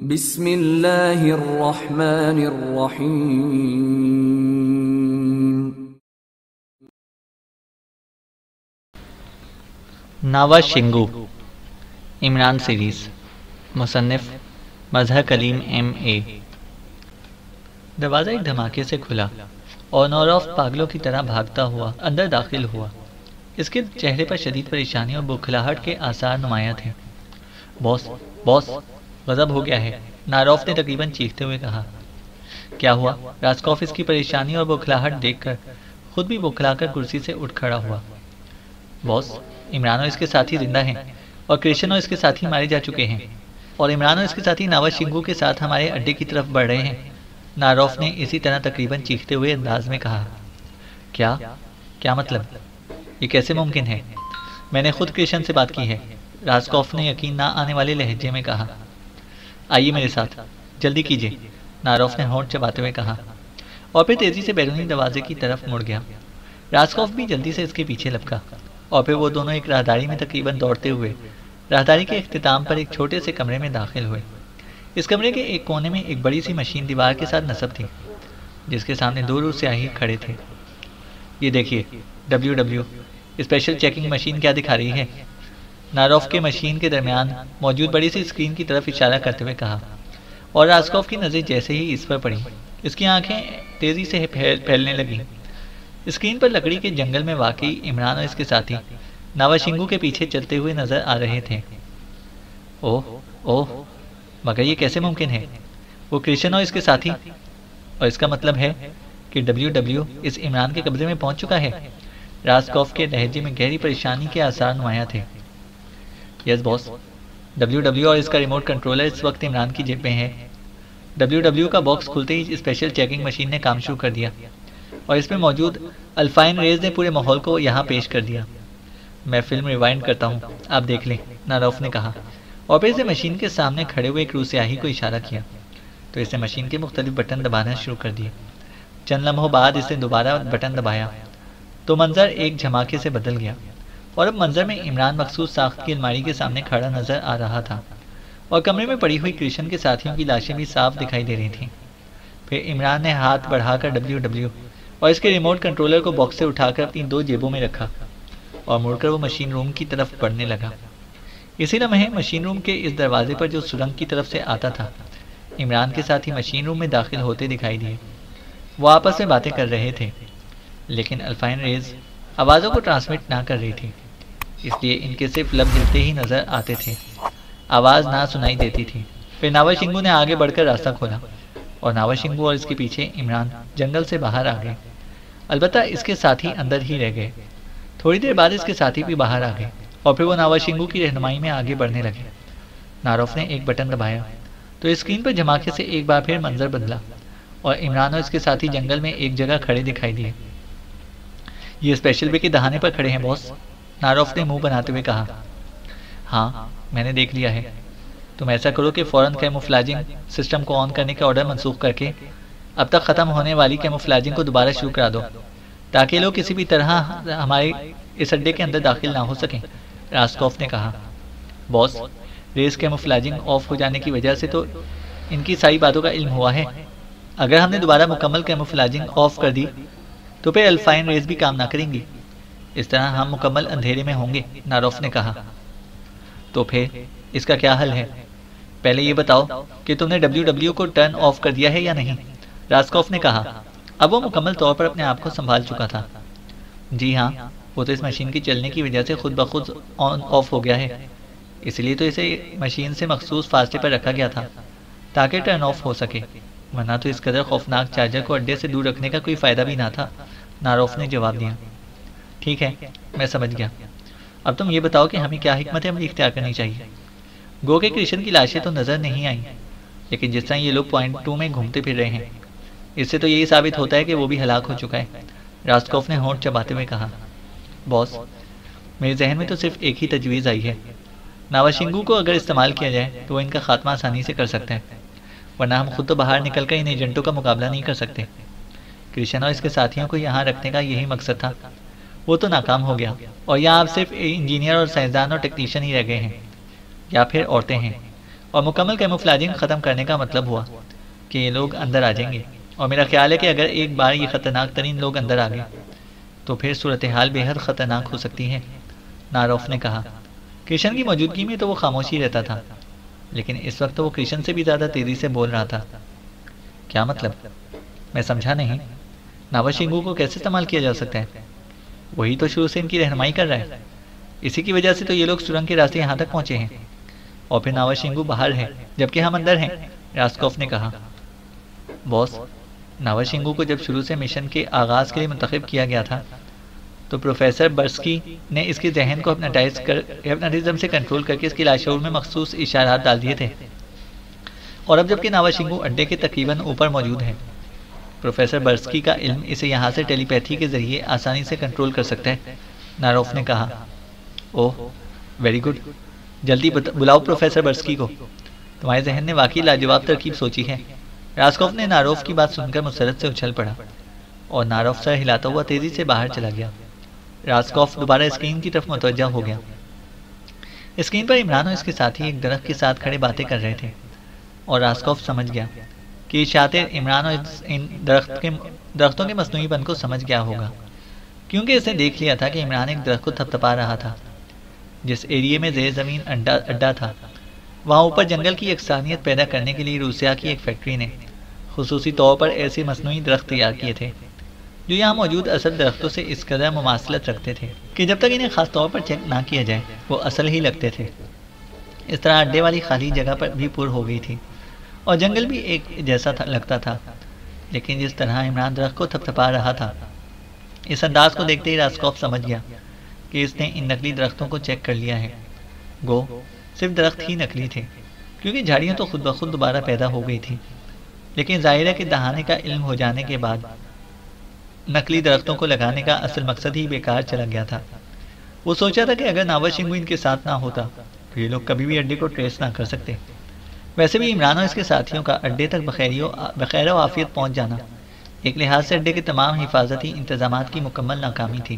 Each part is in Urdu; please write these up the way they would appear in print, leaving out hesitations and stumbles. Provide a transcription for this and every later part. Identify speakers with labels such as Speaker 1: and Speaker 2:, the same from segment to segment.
Speaker 1: بسم اللہ الرحمن الرحیم۔
Speaker 2: ناوا شنگو عمران سیریز، مصنف مظہر کلیم M.A۔ دروازہ ایک دھماکے سے کھلا اور نوروف پاگلوں کی طرح بھاگتا ہوا اندر داخل ہوا۔ اس کے چہرے پر شدید پریشانی اور بکھلاہٹ کے آثار نمایاں تھے۔ باس باس غضب ہو گیا ہے، ناروف نے تقریباً چیختے ہوئے کہا۔ کیا ہوا؟ راسکوف اس کی پریشانی اور بکھلاہٹ دیکھ کر خود بھی بکھلا کر کرسی سے اٹھ کھڑا ہوا۔ باس، عمران اور اس کے ساتھی زندہ ہیں اور کرشن اور اس کے ساتھی مارے جا چکے ہیں، اور عمران اور اس کے ساتھی ناوا شنگو کے ساتھ ہمارے اڈے کی طرف بڑھ رہے ہیں، ناروف نے اسی طرح تقریباً چیختے ہوئے انداز میں کہا۔ کیا مطلب؟ یہ کیسے ممکن ہے؟ میں نے خود کرشن سے بات کی ہے، راسکوف نے یقین نہ آنے والے لہجے میں کہا۔ آئیے میرے ساتھ، جلدی کیجیے، ناروف نے ہونٹ چباتے ہوئے کہا، اور پھر تیزی سے بیرونی دروازے کی طرف مڑ گیا۔ راسکوف بھی جلدی سے اس کے پیچھے لپکا، اور پھر وہ دونوں ایک راہداری میں تقریباً دوڑتے ہوئے راہداری کے اختتام پر ایک چھوٹے سے کمرے میں داخل ہوئے۔ اس کمرے کے ایک کونے میں ایک بڑی سی مشین دیوار کے ساتھ نصب تھی، جس کے سامنے دو سیاہی کھڑے تھے۔ یہ دیکھیے، WW اسپیشل چیکنگ مشین کیا دکھا رہی ہے، ناروف کے مشین کے درمیان موجود بڑی سی اسکرین کی طرف اشارہ کرتے ہوئے کہا، اور راسکوف کی نظر جیسے ہی اس پر پڑی، اس کی آنکھیں تیزی سے پھیلنے لگیں۔ اسکرین پر لکڑی کے جنگل میں واقعی عمران اور اس کے ساتھی ناوا شنگو کے پیچھے چلتے ہوئے نظر آ رہے تھے۔ اوہ، مگر یہ کیسے ممکن ہے؟ وہ کرشن اور اس کے ساتھی، اور اس کا مطلب ہے کہ WW اس عمران کے قبضے میں پہنچ چکا ہے۔ راسکوف کے لہجے میں گہری پریشانی کے آثار نمایاں تھے۔ یس باس، WW اور اس کا ریموٹ کنٹرولر اس وقت عمران کی جیب میں ہے۔ WW کا باکس کھلتے ہی اسپیشل چیکنگ مشین نے کام شروع کر دیا، اور اس میں موجود الفائن ریز نے پورے ماحول کو یہاں پیش کر دیا۔ میں فلم ریوائنڈ کرتا ہوں، آپ دیکھ لیں، ناروف نے کہا، اور پھر اسے مشین کے سامنے کھڑے ہوئے ایک روسیاہی کو اشارہ کیا، تو اس نے مشین کے مختلف بٹن دبانا شروع کر دیے۔ چند لمحوں بعد اس نے دوبارہ بٹن دبایا تو منظر ایک جھماکے سے بدل گیا، اور اب منظر میں عمران مخصوص ساخت کی الماری کے سامنے کھڑا نظر آ رہا تھا، اور کمرے میں پڑی ہوئی کرشن کے ساتھیوں کی لاشیں بھی صاف دکھائی دے رہی تھیں۔ پھر عمران نے ہاتھ بڑھا کر WW اور اس کے ریموٹ کنٹرولر کو باکس سے اٹھا کر اپنی دو جیبوں میں رکھا، اور مڑ کر وہ مشین روم کی طرف بڑھنے لگا۔ اسی لمحے مشین روم کے اس دروازے پر جو سرنگ کی طرف سے آتا تھا، عمران کے ساتھی مشین روم میں داخل ہوتے دکھائی دیے۔ وہ آپس میں باتیں کر رہے تھے، لیکن الفائن ریز آوازوں کو ٹرانسمٹ نہ کر رہی تھی، اس لیے ان کے صرف لب ہلتے ہی نظر آتے تھے، آواز نہ سنائی دیتی تھی۔ پھر ناوا شنگو نے آگے بڑھ کر راستہ کھولا، اور ناوا شنگو اور اس کے پیچھے عمران جنگل سے باہر آ گئے، البتہ اس کے ساتھی اندر ہی رہ گئے۔ تھوڑی دیر بعد اس کے ساتھی بھی باہر آ گئے، اور پھر وہ ناوا شنگو کی رہنمائی میں آگے بڑھنے لگے۔ ناروف نے ایک بٹن دبایا تو اسکرین پر جھماکے سے ایک بار پھر منظر بدلا، اور عمران اور اس کے ساتھی جنگل میں ایک جگہ کھڑے دکھائی دیے۔ یہ اسپیشل بے کے دہانے پر کھڑے ہیں باس، ناروف نے منہ بناتے ہوئے کہا۔ ہاں، میں نے دیکھ لیا ہے۔ تم ایسا کرو کہ فوراً کیموفلاجنگ سسٹم کو آن کرنے کا آرڈر منسوخ کر کے اب تک ختم ہونے والی کیموفلاجنگ کو دوبارہ شروع کرا دو، تاکہ لوگ کسی بھی طرح ہمارے اس اڈے کے اندر داخل نہ ہو سکیں، راسکوف نے کہا۔ باس، ریس کیموفلاجنگ آف ہو جانے کی وجہ سے تو ان کی ساری باتوں کا علم ہوا ہے۔ اگر ہم نے دوبارہ مکمل کیموفلاجنگ آف کر دی تو پھر الفائن ریز بھی کام نہ کریں گی، اس طرح ہم مکمل اندھیرے میں ہوں گے، ناروف نے کہا۔ تو پھر اس کا کیا حل ہے؟ پہلے یہ بتاؤ کہ تم نے WW کو ٹرن آف کر دیا ہے یا نہیں، راسکوف نے کہا۔ اب وہ مکمل طور پر اپنے آپ کو سنبھال چکا تھا۔ جی ہاں، وہ تو اس مشین کی چلنے کی وجہ سے خود بخود آن آف ہو گیا ہے، اس لیے تو اسے مشین سے مخصوص فاصلے پر رکھا گیا تھا تاکہ ٹرن آف ہو سکے، ورنہ تو اس قدر خوفناک چارجر کو اڈے سے دور رکھنے کا کوئی فائدہ بھی نہ تھا، ناروف نے جواب دیا۔ ٹھیک ہے، میں سمجھ گیا۔ اب تم یہ بتاؤ کہ ہمیں کیا حکمت عملی اختیار کرنی چاہیے۔ گو کہ کرشن کی لاشیں تو نظر نہیں آئیں، لیکن جس طرح یہ لوگ پوائنٹ 2 میں گھومتے پھر رہے ہیں، اس سے تو یہی ثابت ہوتا ہے کہ وہ بھی ہلاک ہو چکا ہے، راسکوف نے ہونٹ چباتے ہوئے کہا۔ باس، میرے ذہن میں تو صرف ایک ہی تجویز آئی ہے، ناوا شنگو کو اگر استعمال کیا جائے تو وہ ان کا خاتمہ آسانی سے کر سکتے ہیں، ورنہ ہم خود تو باہر نکل کر ان ایجنٹوں کا مقابلہ نہیں کر سکتے۔ کرشن اور اس کے ساتھیوں کو یہاں رکھنے کا یہی مقصد تھا، وہ تو ناکام ہو گیا، اور یہاں آپ صرف انجینئر اور سائنسدان اور ٹیکنیشین ہی رہ گئے ہیں، یا پھر عورتیں ہیں، اور مکمل کیموفلاجنگ ختم کرنے کا مطلب ہوا کہ یہ لوگ اندر آ جائیں گے، اور میرا خیال ہے کہ اگر ایک بار یہ خطرناک ترین لوگ اندر آ گئے تو پھر صورتحال بے حد خطرناک ہو سکتی ہے، ناروف نے کہا۔ کرشن کی موجودگی میں تو وہ خاموشی رہتا تھا، لیکن اس وقت تو وہ کرشن سے بھی زیادہ تیزی سے بول رہا تھا۔ کیا مطلب؟ میں سمجھا نہیں۔ ناوا شنگو کو کیسے استعمال کیا جا سکتا ہے؟ وہی تو شروع سے ان کی رہنمائی کر رہا ہے، اسی کی وجہ سے تو یہ لوگ سرنگ کے راستے یہاں تک پہنچے ہیں، اور پھر ناوا شنگو باہر ہے جبکہ ہم اندر ہیں، راسکوف نے کہا۔ باس، ناوا شنگو کو جب شروع سے مشن کے آغاز کے لیے منتخب کیا گیا تھا تو پروفیسر برسکی نے اس کے ذہن کو ہپناٹزم سے کنٹرول کر کے اس کے لاشعور میں مخصوص اشارات ڈال دیے تھے، اور اب جبکہ ناوا شنگو اڈے کے تقریباً اوپر موجود ہے، پروفیسر برسکی کا علم اسے یہاں سے ٹیلی پیتھی کے ذریعے آسانی سے کنٹرول کر سکتا ہے، ناروف نے کہا۔ اوہ ویری گڈ، جلدی بلاؤ پروفیسر برسکی کو، تمہارے ذہن نے واقعی لاجواب ترکیب سوچی ہے۔ راسکوف نے ناروف کی بات سن کر مسرت سے اچھل پڑا، اور ناروف سر ہلاتا ہوا تیزی سے باہر چلا گیا۔ راسکوف دوبارہ اسکرین کی طرف متوجہ ہو گیا۔ اسکرین پر عمران اور اس کے ساتھی ایک درخت کے ساتھ کھڑے باتیں کر رہے تھے، اور راسکوف سمجھ گیا کہ یہ شاطر عمران اور ان درختوں کے مصنوعی پن کو سمجھ گیا ہوگا، کیونکہ اس نے دیکھ لیا تھا کہ عمران ایک درخت کو تھپتھپا رہا تھا۔ جس ایریے میں زیر زمین اڈا تھا، وہاں اوپر جنگل کی یکسانیت پیدا کرنے کے لیے روسیا کی ایک فیکٹری نے خصوصی طور پر ایسے مصنوعی درخت تیار کیے تھے جو یہاں موجود اصل درختوں سے اس قدر مماثلت رکھتے تھے کہ جب تک انہیں خاص طور پر چیک نہ کیا جائے وہ اصل ہی لگتے تھے۔ اس طرح اڈے والی خالی جگہ پر بھی پر ہو گئی تھی، اور جنگل بھی ایک جیسا لگتا تھا، لیکن جس طرح عمران درخت کو تھپتھپا رہا تھا، اس انداز کو دیکھتے ہی راسکوف سمجھ گیا کہ اس نے ان نقلی درختوں کو چیک کر لیا ہے۔ گو صرف درخت ہی نقلی تھے، کیونکہ جھاڑیاں تو خود بخود دوبارہ پیدا ہو گئی تھی، لیکن ظاہر ہے کہ دہانے کا علم ہو جانے کے بعد نقلی درختوں کو لگانے کا اصل مقصد ہی بیکار چلا گیا تھا۔ وہ سوچا تھا کہ اگر ناوا شنگو ان کے ساتھ نہ ہوتا تو یہ لوگ کبھی بھی اڈے کو ٹریس نہ کر سکتے۔ ویسے بھی عمران اور اس کے ساتھیوں کا اڈے تک بخیر و عافیت پہنچ جانا ایک لحاظ سے اڈے کے تمام حفاظتی انتظامات کی مکمل ناکامی تھی۔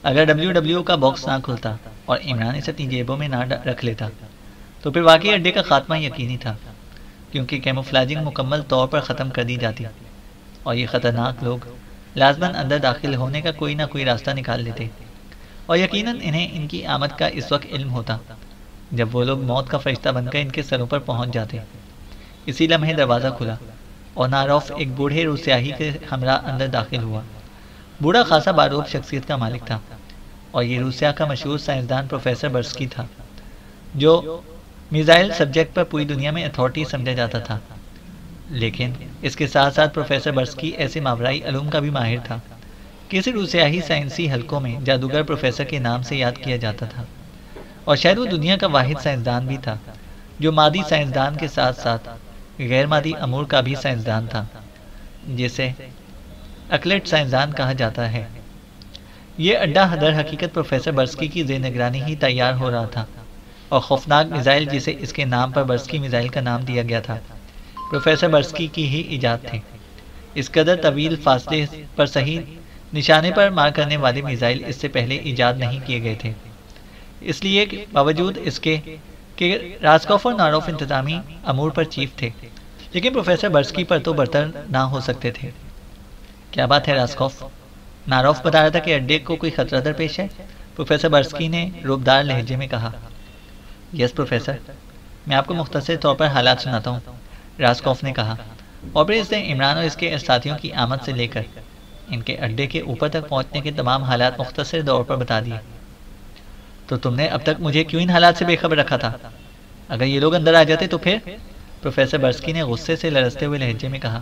Speaker 2: اگر WW کا باکس نہ کھلتا اور عمران اسے اپنی جیبوں میں نہ رکھ لیتا تو پھر واقعی اڈے کا خاتمہ یقینی تھا، کیونکہ کیموفلاجنگ مکمل طور پر ختم کر دی جاتی اور یہ خطرناک لوگ لازماً اندر داخل ہونے کا کوئی نہ کوئی راستہ نکال لیتے، اور یقیناً انہیں ان کی آمد کا اس وقت علم ہوتا جب وہ لوگ موت کا فرشتہ بن کر ان کے سروں پر پہنچ جاتے۔ اسی لمحے دروازہ کھلا اور ناروف ایک بوڑھے روسیاہی کے ہمراہ اندر داخل ہوا۔ بوڑھا خاصا باروب شخصیت کا مالک تھا، اور یہ روسیا کا مشہور سائنسدان پروفیسر برسکی تھا، جو میزائل سبجیکٹ پر پوری دنیا میں اتھارٹی سمجھا جاتا تھا۔ لیکن اس کے ساتھ ساتھ پروفیسر برسکی ایسے ماورائی علوم کا بھی ماہر تھا کہ اسے روسیاہی سائنسی حلقوں میں جادوگر پروفیسر کے نام سے یاد کیا جاتا تھا، اور شاید وہ دنیا کا واحد سائنسدان بھی تھا جو مادی سائنسدان کے ساتھ ساتھ غیر مادی امور کا بھی سائنسدان تھا، جسے اکلٹ سائنسدان کہا جاتا ہے۔ یہ اڈا در حقیقت پروفیسر برسکی کی زیر نگرانی ہی تیار ہو رہا تھا، اور خوفناک میزائل جسے اس کے نام پر برسکی میزائل کا نام دیا گیا تھا پروفیسر برسکی کی ہی ایجاد تھے۔ اس قدر طویل فاصلے پر صحیح نشانے پر مار کرنے والے میزائل اس سے پہلے ایجاد نہیں کیے گئے تھے، اس لیے باوجود اس کے کہ راسکوف اور ناروف انتظامی امور پر چیف تھے، لیکن پروفیسر برسکی پر تو برتر نہ ہو سکتے تھے۔ کیا بات ہے راسکوف؟ ناروف بتا رہا تھا کہ اڈے کو کوئی خطرہ درپیش ہے، پروفیسر برسکی نے روبدار لہجے میں کہا۔ یس پروفیسر، میں آپ کو مختصر طور پر حالات سناتا ہوں، راسکوف نے کہا، اور پھر اس نے عمران اور اس کے ساتھیوں کی آمد سے لے کر ان کے اڈے کے اوپر تک پہنچنے کے تمام حالات مختصر طور پر بتا دیے۔ تو تم نے اب تک مجھے کیوں ان حالات سے بے خبر رکھا تھا؟ اگر یہ لوگ اندر آ جاتے تو پھر؟ پروفیسر برسکی نے غصے سے لرزتے ہوئے لہجے میں کہا۔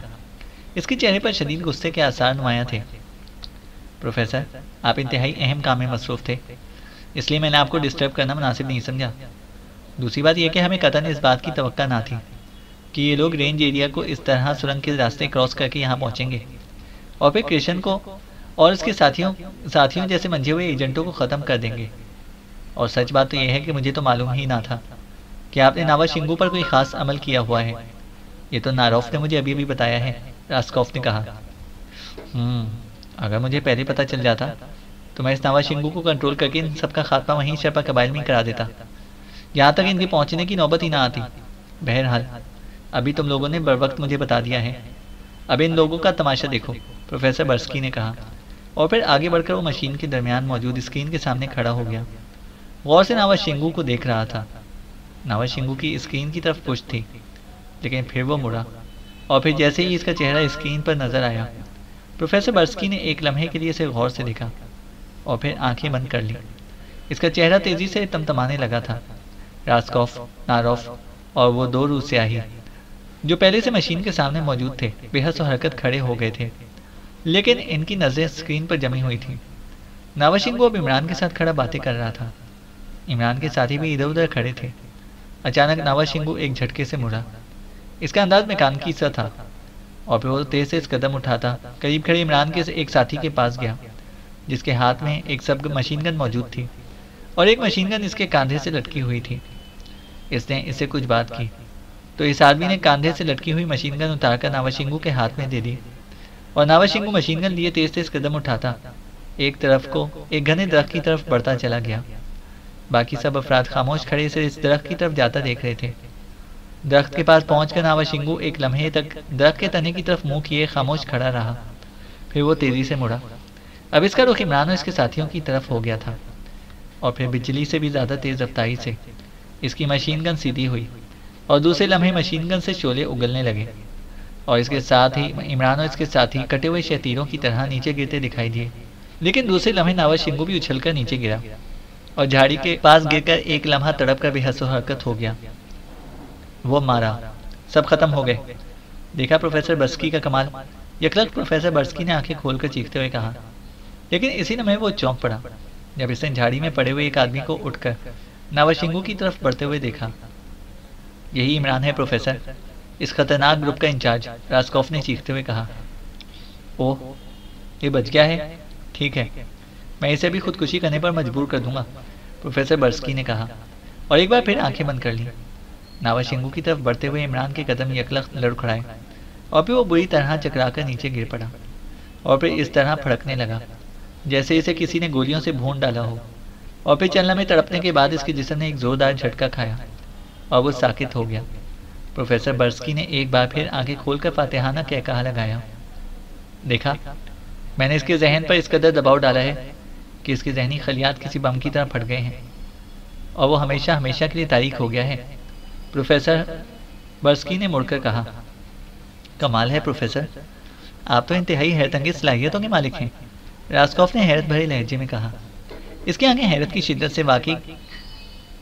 Speaker 2: اس کے چہرے پر شدید غصے کے آثار نمایاں تھے۔ پروفیسر، آپ انتہائی اہم کام میں مصروف تھے، اس لیے میں نے آپ کو ڈسٹرب کرنا مناسب نہیں سمجھا۔ دوسری بات یہ کہ ہمیں قطعاً اس بات کی توقع نہ تھی کہ یہ لوگ رینج ایریا کو اس طرح سرنگ کے راستے کراس کر کے یہاں پہنچیں گے، اور پھر کرشن کو اور اس کے ساتھیوں جیسے منجھے ہوئے ایجنٹوں کو ختم کر دیں گے۔ اور سچ بات تو یہ ہے کہ مجھے تو معلوم ہی نہ تھا کہ آپ نے ناوا شنگو پر کوئی خاص عمل کیا ہوا ہے۔ یہ تو ناروف نے مجھے ابھی بتایا ہے، راسکوف نے کہا۔ اگر مجھے پہلے پتہ چل جاتا تو میں اس ناوا شنگو کو کنٹرول کر کے ان سب کا خاتمہ وہیں شرپا قبائل میں کرا دیتا، یہاں تک ان کے پہنچنے کی نوبت ہی نہ آتی۔ بہرحال ابھی تم لوگوں نے بر وقت مجھے بتا دیا ہے، اب ان لوگوں کا تماشا دیکھو، پروفیسر برسکی نے کہا، اور پھر آگے بڑھ کر وہ مشین کے درمیان موجود اسکرین کے سامنے کھڑا ہو گیا۔ غور سے ناوا شنگو کو دیکھ رہا تھا۔ ناوا شنگو کی اسکرین کی طرف پشت تھی، لیکن پھر وہ مڑا، اور پھر جیسے ہی اس کا چہرہ اسکرین پر نظر آیا، پروفیسر برسکی نے ایک لمحے کے لیے اسے غور سے دیکھا اور پھر آنکھیں بند کر لی۔ اس کا چہرہ تیزی سے تمتمانے لگا تھا۔ راسکوف، ناروف اور وہ دو روس سیاہی جو پہلے سے مشین کے سامنے موجود تھے بے حس و حرکت کھڑے ہو گئے تھے، لیکن ان کی نظریں اسکرین پر جمی ہوئی تھیں۔ ناوا شنگو اب عمران کے ساتھ کھڑا باتیں کر رہا تھا۔ عمران کے ساتھی بھی ادھر ادھر کھڑے تھے۔ اچانک ناوا شنگو ایک جھٹکے سے مڑا۔ اس کا انداز میکانکی سا تھا، اور پھر وہ تیز سے قدم اٹھاتا قریب کھڑے عمران کے ایک ساتھی کے پاس گیا، جس کے ہاتھ میں ایک سب مشین گن موجود تھی، اور ایک مشین گن اس کے کاندھے سے لٹکی ہوئی تھی۔ اس نے اس سے کچھ بات کی تو اس آدمی نے کاندھے سے لٹکی ہوئی مشین گن اتار کر ناوا شنگو کے ہاتھ میں دے دی، اور ناوا شنگو مشین گن لیے تیز قدم اٹھاتا ایک گھنے درخت کی طرف بڑھتا چلا گیا۔ باقی سب افراد خاموش کھڑے سے اس درخت کی طرف جاتا دیکھ رہے تھے۔ درخت کے پاس پہنچ کر ناوا شنگو ایک لمحے تک درخت کے تنے کی طرف منہ کیے خاموش کھڑا رہا، پھر وہ تیزی سے مڑا۔ اب اس کا رخ عمران اور اس کے ساتھیوں کی طرف ہو گیا تھا، اور پھر بجلی سے بھی زیادہ تیز رفتاری سے اس کی مشین گن سیدھی ہوئی، اور دوسرے لمحے مشین گن سے شعلے اگلنے لگے، اور اس کے ساتھ ہی عمران اور اس کے ساتھی کٹے ہوئے شتیروں کی طرح نیچے گرتے دکھائی دیے۔ لیکن دوسرے لمحے ناوا شنگو بھی اچھل کر نیچے گرا، اور جھاڑی کے پاس گر کر ایک لمحہ تڑپ کر بے حس و حرکت ہو گیا۔ وہ مارا، سب ختم ہو گئے۔ دیکھا پروفیسر برسکی کا کمال؟ یکلخت پروفیسر برسکی نے آنکھیں کھول کر چیختے ہوئے کہا، لیکن اسی لمحے وہ چونک پڑا جب اس نے جھاڑی میں پڑے ہوئے ایک آدمی کو اٹھ کر ناوا شنگو کی طرف بڑھتے ہوئے دیکھا۔ یہی عمران ہے پروفیسر، اس خطرناک گروپ کا انچارج، راسکوف نے چیختے ہوئے کہا۔ اوہ، یہ بچ گیا ہے، ٹھیک ہے، میں اسے بھی خودکشی کرنے پر مجبور کر دوں گا، پروفیسر برسکی نے کہا، اور ایک بار پھر آنکھیں بند کر لی۔ ناوا شنگو کی طرف بڑھتے ہوئے عمران کے قدم یکلخت لڑکھڑائے، اور پھر وہ بری طرح چکرا کر نیچے گر پڑا، اور پھر اس طرح پھڑکنے لگا جیسے اسے کسی نے گولیوں سے بھون ڈالا ہو، اور پھر چند لمحے تڑپنے کے بعد اس کے جسم نے ایک زوردار جھٹکا کھایا اور وہ ساکت ہو گیا۔ پروفیسر برسکی نے ایک بار پھر آنکھیں کھول کر فاتحانہ کہا لگایا۔ دیکھا، میں نے اس کے ذہن پر اس قدر دباؤ ڈالا ہے کہ اس کے ذہنی خلیات کسی بم کی طرح پھٹ گئے ہیں، اور وہ ہمیشہ ہمیشہ کے لیے تاریک ہو گیا ہے، پروفیسر برسکی نے مڑ کر کہا۔ کمال ہے پروفیسر، آپ تو انتہائی حیرت انگیز صلاحیتوں کے مالک ہیں، راسکوف نے حیرت بھرے لہجے میں کہا۔ اس کی آنکھیں حیرت کی شدت سے واقعی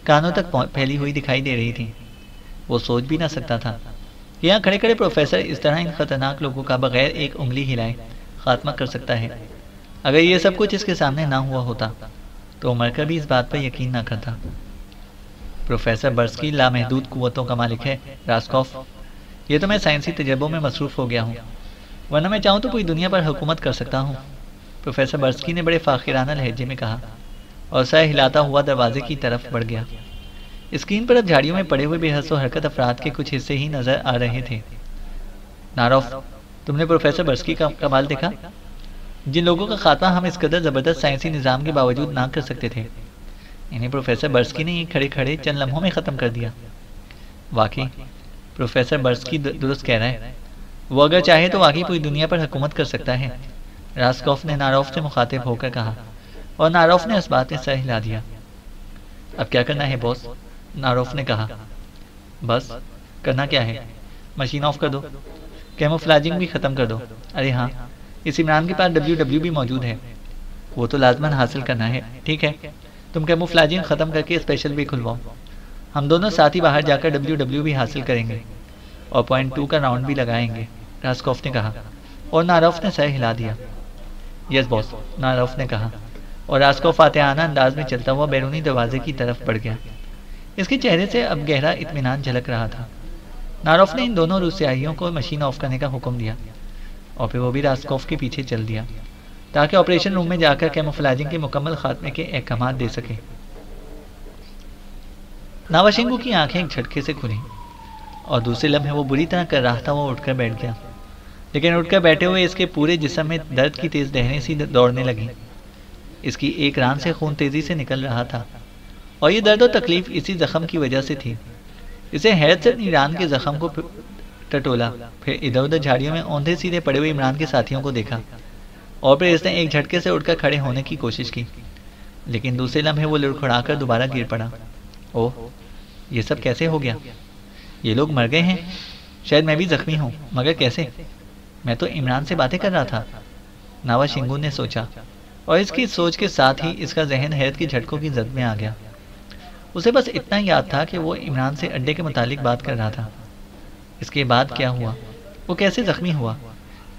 Speaker 2: کانوں تک پھیلی ہوئی دکھائی دے رہی تھیں۔ وہ سوچ بھی نہ سکتا تھا کہ یہاں کھڑے کھڑے پروفیسر اس طرح ان خطرناک لوگوں کا بغیر ایک انگلی ہلائے خاتمہ کر سکتا ہے۔ اگر یہ سب کچھ اس کے سامنے نہ ہوا ہوتا تو وہ مر کر بھی اس بات پر یقین نہ کرتا۔ پروفیسر برسکی لامحدود قوتوں کا مالک ہے راسکوف، یہ تو میں سائنسی تجربوں میں مصروف ہو گیا ہوں، ورنہ میں چاہوں تو پوری دنیا پر حکومت کر سکتا ہوں، پروفیسر برسکی نے بڑے فاخرانہ لہجے میں کہا، اور سر ہلاتا ہوا دروازے کی طرف بڑھ گیا۔ اسکرین پر اب جھاڑیوں میں پڑے ہوئے بے حس و حرکت افراد کے کچھ حصے ہی نظر آ رہے تھے۔ ناروف، تم نے پروفیسر برسکی کا کمال دیکھا؟ جن لوگوں کا خاتمہ ہم اس قدر زبردست سائنسی نظام کے باوجود نہ کر سکتے تھے، انہیں پروفیسر برسکی نے کھڑے کھڑے چند لمحوں میں ختم کر دیا۔ واقعی پروفیسر برسکی درست کہہ رہا ہے، وہ اگر چاہے تو واقعی پوری دنیا پر حکومت کر سکتا ہے، راسکوف نے ناروف سے مخاطب ہو کر کہا، اور ناروف نے اس بات میں سر ہلا دیا۔ اب کیا کرنا ہے باس؟ ناروف نے کہا۔ بس کرنا کیا ہے، مشین آف کر دو، کیموفلاجنگ بھی ختم کر دو۔ ارے ہاں، اس عمران کے پاس WW بھی موجود ہے، وہ تو لازماً حاصل کرنا ہے۔ ٹھیک ہے، تم کیموفلاجنگ ختم کر کے اسپیشل بھی کھلواؤ، ہم دونوں ساتھ ہی باہر جا کر WW بھی حاصل کریں گے، اور پوائنٹ 2 کا راؤنڈ بھی لگائیں گے، راسکوف نے کہا، اور ناروف نے سر ہلا دیا۔ یس باس، ناروف نے کہا، اور راسکوف فاتحانہ انداز میں چلتا ہوا بیرونی دروازے کی طرف بڑھ گیا۔ اس کے چہرے سے اب گہرا اطمینان جھلک رہا تھا۔ ناروف نے ان دونوں روسیاہیوں کو مشین آف کرنے کا حکم دیا، اور پھر وہ بھی راسکوف کے پیچھے چل دیا تاکہ آپریشن روم میں جا کر کیموفلاجنگ کے مکمل خاتمے کے احکامات دے سکے۔ ناوا شنگو کی آنکھیں ایک جھٹکے سے کھلیں، اور دوسرے لمحے وہ بری طرح کر رہا تھا وہ اٹھ کر بیٹھ گیا، لیکن اٹھ کر بیٹھے ہوئے اس کے پورے جسم میں درد کی تیز لہریں سی دوڑنے لگیں۔ اس کی ایک ران سے خون تیزی سے نکل رہا تھا، اور یہ درد و تکلیف اسی زخم کی وجہ سے تھی۔ اسے حیرت سے عمران کے زخم کو ٹٹولا، پھر ادھر ادھر جھاڑیوں میں اوندھے سیدھے پڑے ہوئے عمران کے ساتھیوں کو دیکھا، اور پھر اس نے ایک جھٹکے سے اٹھ کر کھڑے ہونے کی کوشش کی، لیکن دوسرے لمحے وہ لڑکھڑا کر دوبارہ گر پڑا۔ اوہ، یہ سب کیسے ہو گیا؟ یہ لوگ مر گئے ہیں؟ شاید میں بھی زخمی ہوں، مگر کیسے؟ میں تو عمران سے باتیں کر رہا تھا، ناوا شنگو نے سوچا، اور اس کی سوچ کے ساتھ ہی اس کا ذہن حیرت کی جھٹکوں کی زد میں آ گیا۔ اسے بس اتنا یاد تھا کہ وہ عمران سے اڈے کے متعلق بات کر رہا تھا۔ اس کے بعد کیا ہوا؟ وہ کیسے زخمی ہوا؟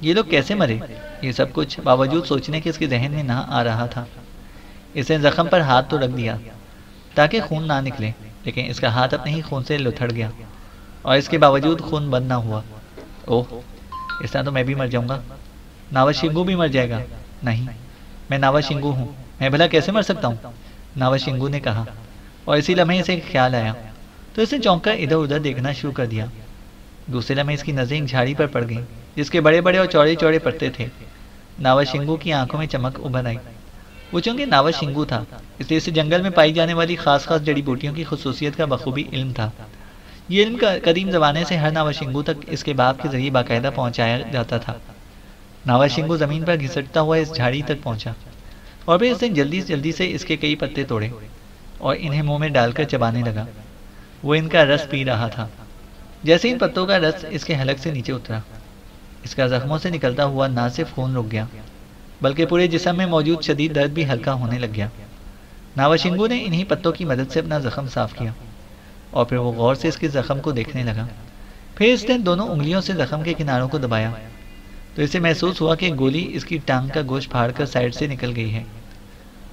Speaker 2: یہ لوگ کیسے مرے؟ یہ سب کچھ باوجود سوچنے کے اس کے ذہن میں نہ آ رہا تھا۔ اس نے زخم پر ہاتھ تو رکھ دیا تاکہ خون نہ نکلے، لیکن اس کا ہاتھ اپنے ہی خون سے لتھڑ گیا، اور اس کے باوجود خون بند نہ ہوا۔ اوہ، اس طرح تو میں بھی مر جاؤں گا، ناوا شنگو بھی مر جائے گا۔ نہیں، میں ناوا شنگو ہوں، میں بھلا کیسے مر سکتا ہوں؟ ناوا شنگو نے کہا، اور اسی لمحے اسے ایک خیال آیا، تو اس نے چونک کر ادھر ادھر دیکھنا شروع کر دیا۔ دوسرے لمحے اس کی نظریں ایک جھاڑی پر پڑ گئیں جس کے بڑے بڑے اور چوڑے چوڑے پتے تھے۔ ناوا شنگو کی آنکھوں میں چمک ابھر آئی۔ وہ چونکہ ناوا شنگو تھا، اس لیے اسے جنگل میں پائی جانے والی خاص خاص جڑی بوٹیوں کی خصوصیت کا بخوبی علم تھا۔ یہ علم قدیم زمانے سے ہر ناوا شنگو تک اس کے باپ کے ذریعے باقاعدہ پہنچایا جاتا تھا۔ ناوا شنگو زمین پر گھسٹتا ہوا اس جھاڑی تک پہنچا، اور پھر اس نے جلدی سے اس کے کئی پتے توڑے اور انہیں منہ میں ڈال کر چبانے لگا۔ وہ ان کا رس پی رہا تھا۔ جیسے ان پتوں کا رس اس کے حلق سے نیچے اترا، اس کا زخموں سے نکلتا ہوا نہ صرف خون رک گیا، بلکہ پورے جسم میں موجود شدید درد بھی ہلکا ہونے لگ گیا۔ ناوا شنگو نے انہی پتوں کی مدد سے اپنا زخم صاف کیا، اور پھر وہ غور سے اس کے زخم کو دیکھنے لگا۔ پھر اس نے دونوں انگلیوں سے زخم کے کناروں کو دبایا، تو اسے محسوس ہوا کہ گولی اس کی ٹانگ کا گوشت پھاڑ کر سائڈ سے نکل گئی ہے،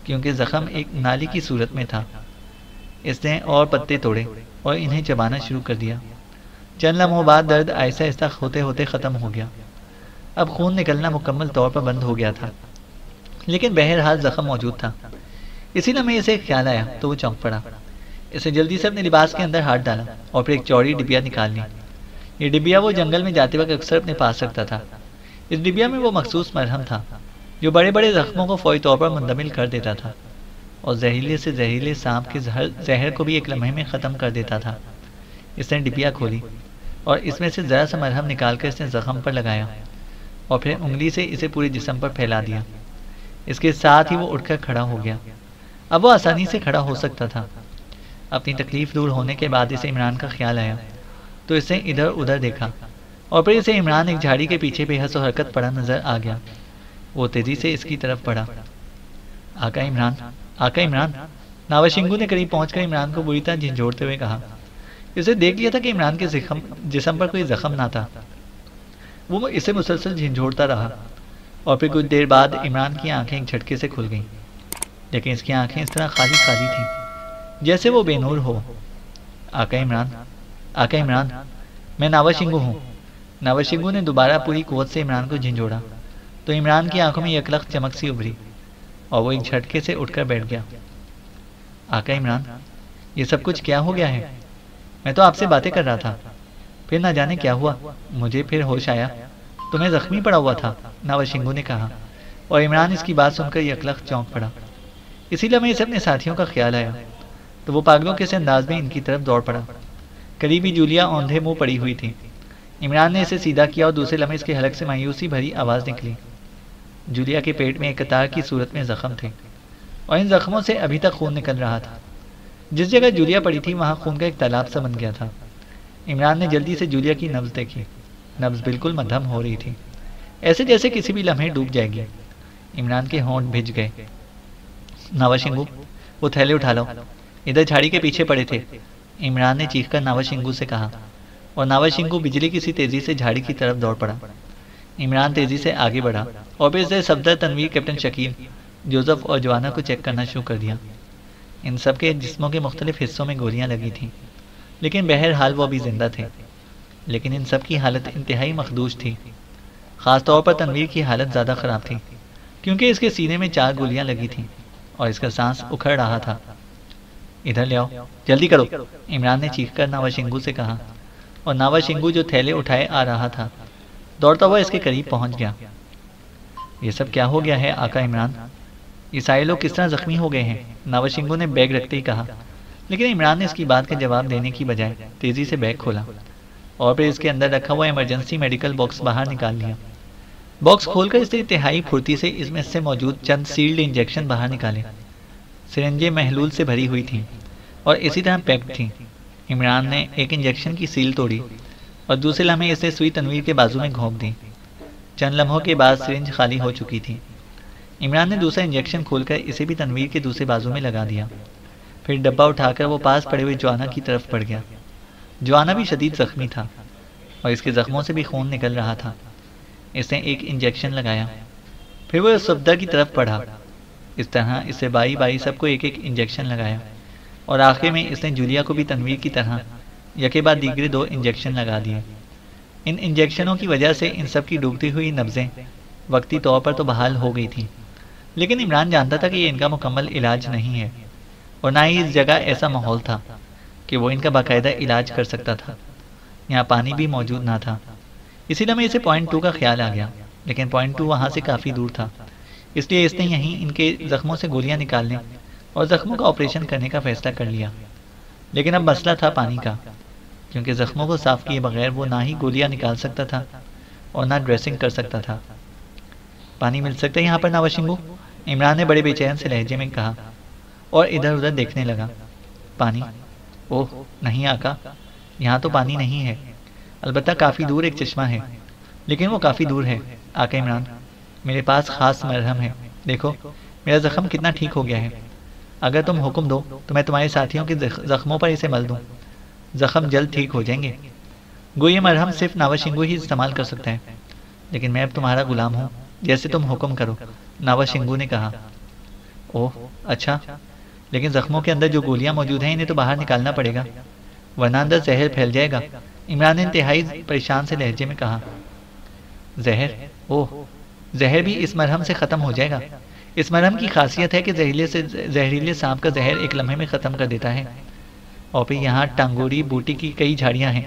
Speaker 2: کیونکہ زخم ایک نالی کی صورت میں تھا۔ اس نے اور پتے توڑے اور انہیں چبانا شروع کر دیا۔ چند لمحوں بعد درد آہستہ آہستہ ہوتے ہوتے ختم ہو گیا۔ اب خون نکلنا مکمل طور پر بند ہو گیا تھا، لیکن بہرحال زخم موجود تھا۔ اسی لمحے اسے ایک خیال آیا تو وہ چونک پڑا۔ اس نے جلدی سے اپنے لباس کے اندر ہاتھ ڈالا اور پھر ایک چوڑی ڈبیا نکال لی۔ یہ ڈبیا وہ جنگل میں جاتے وقت اکثر اپنے پاس رکھتا تھا۔ اس ڈبیا میں وہ مخصوص مرہم تھا جو بڑے بڑے زخموں کو فوری طور پر مندمل کر دیتا تھا، اور زہریلے سے زہریلے سانپ کے زہر کو بھی ایک لمحے میں ختم کر دیتا تھا۔ اس نے ڈبیا کھولی اور اس میں سے ذرا سا مرہم نکال کر اس نے زخم پر لگایا، اور پھر انگلی سے اسے پورے جسم پر پھیلا دیا۔ اس کے ساتھ ہی وہ اٹھ کر کھڑا ہو گیا۔ اب وہ آسانی سے کھڑا ہو سکتا تھا۔ اپنی تکلیف دور ہونے کے بعد اسے عمران کا خیال آیا، تو اس نے ادھر ادھر دیکھا، اور پھر اسے عمران ایک جھاڑی کے پیچھے بے حس و حرکت پڑا نظر آ گیا۔ وہ تیزی سے اس کی طرف بڑھا۔ آقا عمران، آقا عمران، ناوا شنگو نے قریب پہنچ کر عمران کو بری طرح جھنجھوڑتے ہوئے کہا۔ اسے دیکھ لیا تھا کہ عمران کے جسم پر کوئی زخم نہ تھا۔ وہ اسے مسلسل جھنجھوڑتا رہا، اور پھر کچھ دیر بعد عمران کی آنکھیں ایک جھٹکے سے کھل گئیں، لیکن اس کی آنکھیں اس طرح خالی خالی تھیں جیسے وہ بے نور ہو۔ آقا عمران، آقا عمران، میں ناوا شنگو ہوں۔ ناوا شنگو نے دوبارہ پوری قوت سے عمران کو جھنجھوڑا، تو عمران کی آنکھوں میں یکلخت چمک سی ابھری، اور وہ ایک جھٹکے سے اٹھ کر بیٹھ گیا۔ آقا عمران، یہ سب کچھ کیا ہو گیا ہے؟ میں تو آپ سے باتیں کر رہا تھا، پھر نہ جانے کیا ہوا، مجھے پھر ہوش آیا تو میں زخمی پڑا ہوا تھا، ناوا شنگو نے کہا، اور عمران اس کی بات سن کر یکلخت چونک پڑا۔ اسی لمحے اسے اپنے ساتھیوں کا خیال آیا، تو وہ پاگلوں کے سے انداز میں ان کی طرف دوڑ پڑا۔ قریبی جولیا اوندھے منہ پڑی ہوئی تھی۔ عمران نے اسے سیدھا کیا، اور دوسرے لمحے اس کے حلق سے مایوسی بھری آواز نکلی۔ جولیا کے پیٹ میں ایک قطار کی صورت میں زخم تھے، اور ان زخموں سے ابھی تک خون نکل رہا تھا۔ جس جگہ جولیا پڑی تھی وہاں خون کا ایک تالاب سا بن گیا تھا۔ عمران نے جلدی سے جولیا کی نبض دیکھی۔ نبض بالکل مدھم ہو رہی تھی، ایسے جیسے کسی بھی لمحے ڈوب جائے گی۔ عمران کے ہونٹ بھج گئے۔ ناوا شنگو، وہ تھیلے اٹھا لو، ادھر جھاڑی کے پیچھے پڑے تھے، عمران نے چیخ کر ناوا شنگو سے کہا، اور ناوا شنگو بجلی کی سی تیزی سے جھاڑی کی طرف دوڑ پڑا۔ عمران تیزی سے آگے بڑھا، اور پھر اسے صفدر، تنویر، کیپٹن شکیل، جوزف اور جوانا کو چیک کرنا شروع کر دیا۔ ان سب کے جسموں کے مختلف حصوں میں گولیاں لگی تھیں، لیکن بہرحال وہ ابھی زندہ تھے۔ لیکن ان سب کی حالت انتہائی مخدوش تھی۔ خاص طور پر تنویر کی حالت زیادہ خراب تھی، کیونکہ اس کے سینے میں 4 گولیاں لگی تھیں، اور اس کا سانس اکھڑ رہا تھا۔ ادھر لے آؤ، جلدی کرو، عمران نے چیخ کر ناوا شنگو سے کہا، اور ناوا شنگو جو تھیلے اٹھائے آ رہا تھا دوڑتا ہوا اس کے قریب پہنچ گیا۔ یہ سب کیا ہو گیا ہے آقا عمران؟ یہ سارے لوگ کس طرح زخمی ہو گئے ہیں؟ ناوا شنگو نے بیگ رکھتے ہی کہا۔ لیکن عمران نے اس کی بات کا جواب دینے کی بجائے تیزی سے بیگ کھولا اور پھر اس کے اندر رکھا ہوا ایمرجنسی میڈیکل باکس باہر نکال لیا۔ باکس کھول کر اس نے انتہائی پھرتی سے اس میں سے موجود چند سیلڈ انجیکشن باہر نکالے۔ سرنجیں محلول سے بھری ہوئی تھیں اور اسی طرح پیکڈ تھیں۔ عمران نے ایک انجیکشن کی سیل توڑی اور دوسرے لمحے اسے سوئی تنویر کے بازو میں گھونپ دی۔ چند لمحوں کے بعد سرنج خالی ہو چکی تھی۔ عمران نے دوسرا انجیکشن کھول کر اسے بھی تنویر کے دوسرے بازو میں لگا دیا۔ پھر ڈبہ اٹھا کر وہ پاس پڑے ہوئے جوانا کی طرف بڑھ گیا۔ جوانا بھی شدید زخمی تھا اور اس کے زخموں سے بھی خون نکل رہا تھا۔ اس نے ایک انجیکشن لگایا، پھر وہ صفدر کی طرف بڑھا۔ اس طرح اس سے بائی بائی سب کو ایک ایک انجیکشن لگایا اور آخر میں اس نے جولیا کو بھی تنویر کی طرح یکے بعد دیگرے 2 انجیکشن لگا دیے۔ ان انجیکشنوں کی وجہ سے ان سب کی ڈوبتی ہوئی نبضیں وقتی طور پر تو بحال ہو گئی تھیں، لیکن عمران جانتا تھا کہ یہ ان کا مکمل علاج نہیں ہے اور نہ ہی اس جگہ ایسا ماحول تھا کہ وہ ان کا باقاعدہ علاج کر سکتا تھا۔ یہاں پانی بھی موجود نہ تھا۔ اسی لمحے اسے پوائنٹ 2 کا خیال آ گیا، لیکن پوائنٹ 2 وہاں سے کافی دور تھا، اس لیے اس نے یہیں ان کے زخموں سے گولیاں نکالنے اور زخموں کا آپریشن کرنے کا فیصلہ کر لیا۔ لیکن اب مسئلہ تھا پانی کا، کیونکہ زخموں کو صاف کیے بغیر وہ نہ ہی گولیاں نکال سکتا تھا اور نہ ڈریسنگ کر سکتا تھا۔ پانی مل سکتا ہے یہاں پر ناوشنگو؟ عمران نے بڑے بے چین سے لہجے میں کہا اور ادھر ادھر دیکھنے لگا۔ پانی؟ اوہ نہیں آقا، یہاں تو پانی نہیں ہے، البتہ کافی دور ایک چشمہ ہے، لیکن وہ کافی دور ہے۔ آقا عمران، میرے پاس خاص مرہم ہے، دیکھو میرا زخم کتنا ٹھیک ہو گیا ہے۔ اگر تم حکم دو تو میں تمہارے ساتھیوں کے زخموں پر اسے مل دوں، زخم جلد ٹھیک ہو جائیں گے۔ گو یہ مرہم صرف ناوشنگو ہی استعمال کر سکتا ہے، لیکن میں اب تمہارا غلام ہوں، جیسے تم حکم کرو، ناوشنگو نے کہا۔ اوہ اچھا، لیکن زخموں کے اندر جو گولیاں موجود ہیں انہیں تو باہر نکالنا پڑے گا، ورنہ اندر زہر پھیل جائے گا، عمران نے انتہائی پریشان سے لہجے میں کہا۔ زہر؟ اوہ زہر بھی اس مرہم سے ختم ہو جائے گا۔ اس مرہم کی خاصیت ہے کہ زہریلے سانپ کا زہر ایک لمحے میں ختم کر دیتا ہے۔ اور پھر یہاں ٹانگوری بوٹی کی کئی جھاڑیاں ہیں،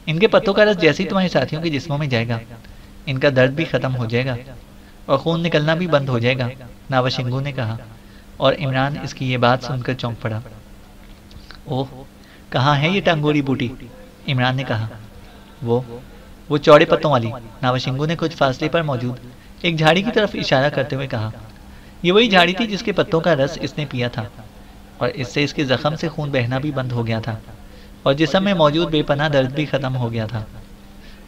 Speaker 2: ان کے پتوں کا رس جیسے ہی تمہارے ساتھیوں کے جسموں میں جائے گا، ان کا درد بھی ختم ہو جائے گا اور خون نکلنا بھی بند ہو جائے گا، ناوشنگو نے کہا۔ اور عمران اس کی یہ بات سن کر چونک پڑا۔ اوہ کہاں ہے یہ ٹانگوری بوٹی؟ عمران نے کہا۔ وہ چوڑے پتوں والی، ناوشنگو نے کچھ فاصلے پر موجود ایک جھاڑی کی طرف اشارہ کرتے ہوئے کہا۔ یہ وہی جھاڑی تھی جس کے پتوں کا رس اس نے پیا تھا اور اس سے اس کے زخم سے خون بہنا بھی بند ہو گیا تھا اور جسم میں موجود بے پناہ درد بھی ختم ہو گیا تھا۔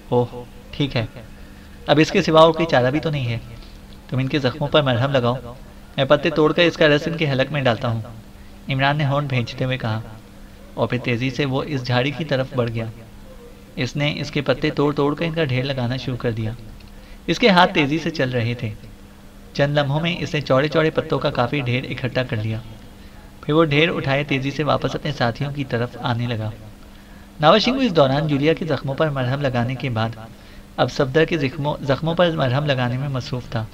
Speaker 2: اوہ ٹھیک ہے، اب اس کے سوا اور کوئی چارہ بھی تو نہیں ہے، تم ان کے زخموں پر مرہم لگاؤ، میں پتے توڑ کر اس کا رس ان کے حلق میں ڈالتا ہوں، عمران نے ہونٹ بھینچتے ہوئے کہا۔ اور پھر تیزی سے وہ اس جھاڑی کی طرف بڑھ گیا۔ اس نے اس کے پتے توڑ توڑ کر ان کا ڈھیر لگانا شروع کر دیا۔ اس کے ہاتھ تیزی سے چل رہے تھے۔ چند لمحوں میں اس نے چوڑے چوڑے پتوں کا کافی ڈھیر اکٹھا کر لیا، پھر وہ ڈھیر اٹھائے تیزی سے واپس اپنے ساتھیوں کی طرف آنے لگا۔ ناوشنگو اس دوران جولیا کے زخموں پر مرہم لگانے کے بعد اب صفدر کے زخموں پر مرہم لگانے میں مصروف تھا۔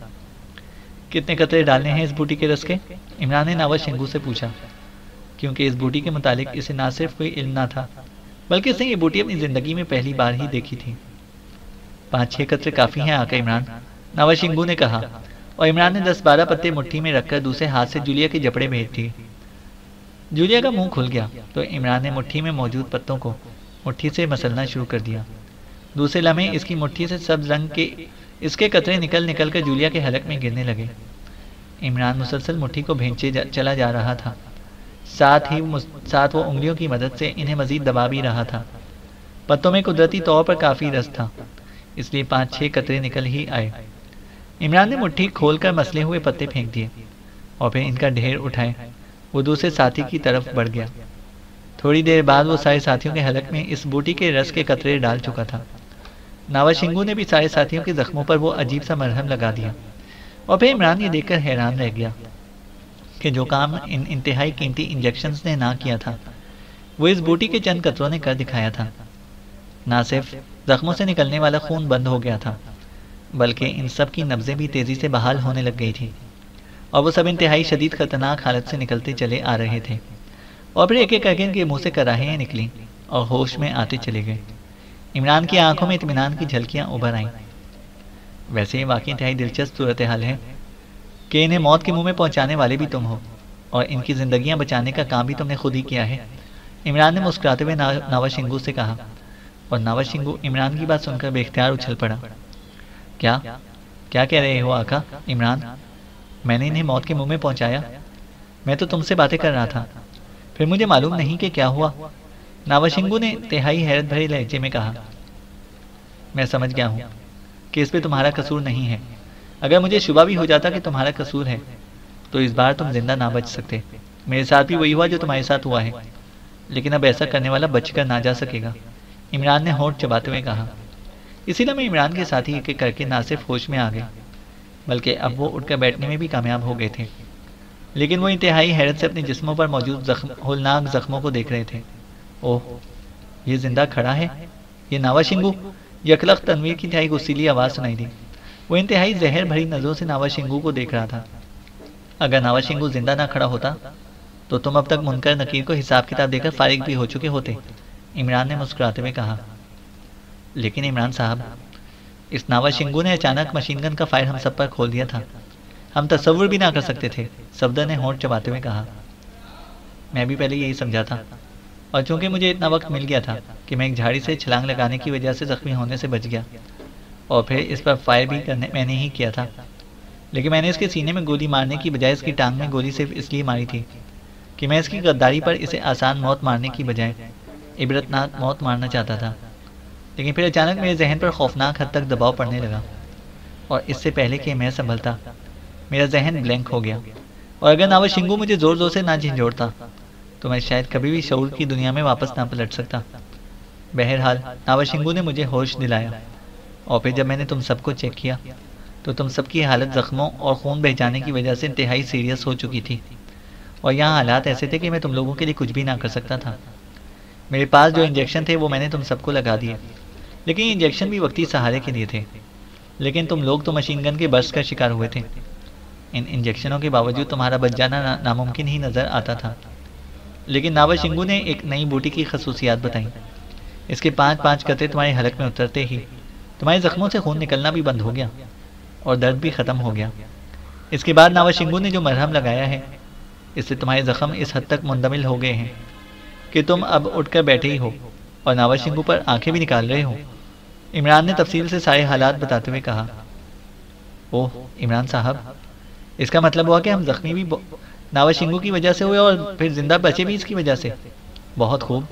Speaker 2: کتنے قطرے ڈالنے ہیں اس بوٹی کے رس کے؟ عمران نے ناوشنگو سے پوچھا، کیونکہ اس بوٹی کے متعلق اسے نہ صرف کوئی علم نہ تھا بلکہ اس نے یہ بوٹی اپنی زندگی میں پہلی بار ہی دیکھی تھی۔ 5-6 قطرے کافی ہیں آقا عمران، ناوشنگو نے کہا، اور عمران نے 10-12 پتے مٹھی میں رکھ کر دوسرے ہاتھ سے جولیا کے جبڑے بھیج دیے۔ جولیا کا منہ کھل گیا تو عمران نے مٹھی میں موجود پتوں کو مٹھی سے مسلنا شروع کر دیا۔ دوسرے لمحے اس کی مٹھی سے سبز رنگ کے اس کے قطرے نکل نکل کر جولیا کے حلق میں گرنے لگے۔ عمران مسلسل مٹھی کو بھینچے چلا جا رہا تھا، ساتھ وہ انگلیوں کی مدد سے انہیں مزید دبا بھی رہا تھا۔ پتوں میں قدرتی طور پر کافی رس تھا، اس لیے 5-6 قطرے نکل ہی آئے۔ عمران نے مٹھی کھول کر مسلے ہوئے پتے پھینک دیے اور پھر ان کا ڈھیر اٹھائے وہ دوسرے ساتھی کی طرف بڑھ گیا۔ تھوڑی دیر بعد وہ سارے ساتھیوں کے حلق میں اس بوٹی کے رس کے قطرے ڈال چکا تھا۔ ناوشنگو نے بھی سارے ساتھیوں کے زخموں پر وہ عجیب سا مرہم لگا دیا، اور پھر عمران یہ دیکھ کر حیران رہ گیا کہ جو کام ان انتہائی قیمتی انجیکشنز نے نہ کیا تھا وہ اس بوٹی کے چند قطروں نے کر دکھایا تھا۔ نہ صرف زخموں سے نکلنے والا خون بند ہو گیا تھا بلکہ ان سب کی نبضیں بھی تیزی سے بحال ہونے لگ گئی تھیں اور وہ سب انتہائی شدید خطرناک حالت سے نکلتے چلے آ رہے تھے، اور پھر ایک ایک کر کے ان کے منہ سے کراہیاں نکلیں اور ہوش میں آتے چلے گئے۔ عمران کی آنکھوں میں اطمینان کی جھلکیاں ابھر آئیں۔ ویسے یہ واقعی انتہائی دلچسپ صورتحال ہے کہ انہیں موت کے منہ میں پہنچانے والے بھی تم ہو، اور ان کی زندگیاں بچانے کا کام بھی تم نے خود ہی کیا ہے۔ عمران نے مسکراتے ہوئے ناوز شنگو سے کہا، اور ناوز شنگو عمران کی بات سن کر بے اختیار اچھل پڑا۔ کیا کہہ رہے ہو آقا؟ عمران، میں نے انہیں موت کے منہ میں پہنچایا؟ میں تو تم سے باتیں کر رہا تھا، پھر مجھے معلوم نہیں کہ کیا ہوا؟ ناوز شنگو نے انتہائی حیرت بھرے لہجے میں کہا، میں سمجھ گیا ہوں کہ اس پہ تمہارا قصور نہیں ہے۔ اگر مجھے شبہ بھی ہو جاتا کہ تمہارا قصور ہے تو اس بار تم زندہ نہ بچ سکتے۔ میرے ساتھ بھی وہی ہوا جو تمہارے ساتھ ہوا ہے، لیکن اب ایسا کرنے والا بچ کر نہ جا سکے گا، عمران نے ہونٹ چباتے ہوئے کہا۔ اسی لمحے عمران کے ساتھی ایک ایک کر کے نہ صرف ہوش میں آ گئے بلکہ اب وہ اٹھ کر بیٹھنے میں بھی کامیاب ہو گئے تھے، لیکن وہ انتہائی حیرت سے اپنے جسموں پر موجود ہولناک زخموں کو دیکھ رہے تھے۔ اوہ، یہ زندہ کھڑا ہے، یہ ناوز شنگو! یکلخت تنویر کی انتہائی غصیلی آواز سنائی دی۔ وہ انتہائی زہر بھری نظروں سے ناوز شنگو کو دیکھ رہا تھا۔ اگر ناوز شنگو زندہ نہ کھڑا ہوتا تو تم اب تک منکر نکیر کو حساب کتاب دے کر فارغ بھی ہو چکے ہوتے، عمران نے مسکراتے ہوئے کہا۔ لیکن عمران صاحب، اس ناوز شنگو نے اچانک مشین گن کا فائر ہم سب پر کھول دیا تھا، ہم تصور بھی نہ کر سکتے تھے، صفدر نے ہونٹ چباتے ہوئے کہا۔ میں بھی پہلے یہی سمجھا تھا، اور چونکہ مجھے اتنا وقت مل گیا تھا کہ میں ایک جھاڑی سے چھلانگ لگانے کی وجہ سے زخمی ہونے سے بچ گیا، اور پھر اس پر فائر بھی میں نے ہی کیا تھا، لیکن میں نے اس کے سینے میں گولی مارنے کی بجائے اس کی ٹانگ میں گولی صرف اس لیے ماری تھی کہ میں اس کی غداری پر اسے آسان موت مارنے کی بجائے عبرتناک موت مارنا چاہتا تھا۔ لیکن پھر اچانک میرے ذہن پر خوفناک حد تک دباؤ پڑنے لگا، اور اس سے پہلے کہ میں سنبھلتا میرا ذہن بلینک ہو گیا، اور اگر ناوز شنگو مجھے زور زور سے نہ جھنجھوڑتا تو میں شاید کبھی بھی شعور کی دنیا میں واپس نہ پلٹ سکتا۔ بہرحال ناوز شنگو نے مجھے ہوش دلایا، اور پھر جب میں نے تم سب کو چیک کیا تو تم سب کی حالت زخموں اور خون بہہ جانے کی وجہ سے انتہائی سیریس ہو چکی تھی، اور یہاں حالات ایسے تھے کہ میں تم لوگوں کے لیے کچھ بھی نہ کر سکتا تھا۔ میرے پاس جو انجیکشن تھے وہ میں نے تم سب کو لگا دیے، لیکن یہ انجیکشن بھی وقتی سہارے کے لیے تھے، لیکن تم لوگ تو مشین گن کے برسٹ کا شکار ہوئے تھے۔ ان انجیکشنوں کے باوجود تمہارا بچ جانا ناممکن ہی نظر آتا تھا۔ لیکن ناوز شنگو نے ایک نئی بوٹی کی خصوصیات بتائیں۔ اس کے 5 قطرے تمہارے حلق میں اترتے ہی تمہارے زخموں سے خون نکلنا بھی بند ہو گیا اور درد بھی ختم ہو گیا۔ اس کے بعد ناوز شنگو نے جو مرہم لگایا ہے اس سے تمہارے زخم اس حد تک مندمل ہو گئے ہیں کہ تم اب اٹھ کر بیٹھے ہی ہو اور ناوز شنگو پر آنکھیں بھی نکال رہے ہو، عمران نے تفصیل سے سارے حالات بتاتے ہوئے کہا۔ اوہ عمران صاحب، اس کا مطلب ہوا کہ ہم زخمی بھی ناوز شنگو کی وجہ سے ہوئے اور پھر زندہ بچے بھی اس کی وجہ سے؟ بہت خوب،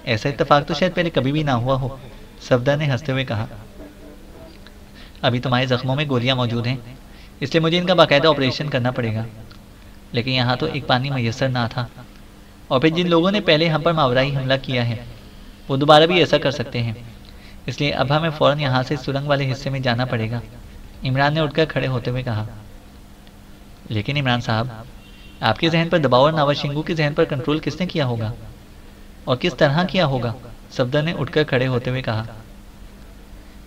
Speaker 2: ایسا اتفاق تو شاید پہلے کبھی بھی نہ ہوا ہو، صفدر نے ہنستے ہوئے کہا۔ ابھی تمہارے زخموں میں گولیاں موجود ہیں، اس لیے مجھے ان کا باقاعدہ آپریشن کرنا پڑے گا، لیکن یہاں تو ایک پانی میسر نہ تھا، اور پھر جن لوگوں نے پہلے ہم پر ماورائی حملہ کیا ہے وہ دوبارہ بھی ایسا کر سکتے ہیں، اس لیے اب ہمیں فوراً یہاں سے سرنگ والے حصے میں جانا پڑے گا، عمران نے اٹھ کر کھڑے ہوتے ہوئے کہا۔ لیکن عمران صاحب، آپ کے ذہن پر دباؤ اور ناوز شنگو کے ذہن پر کنٹرول کس نے کیا ہوگا اور کس طرح کیا ہوگا؟ صفدر نے اٹھ کر کھڑے ہوتے ہوئے کہا۔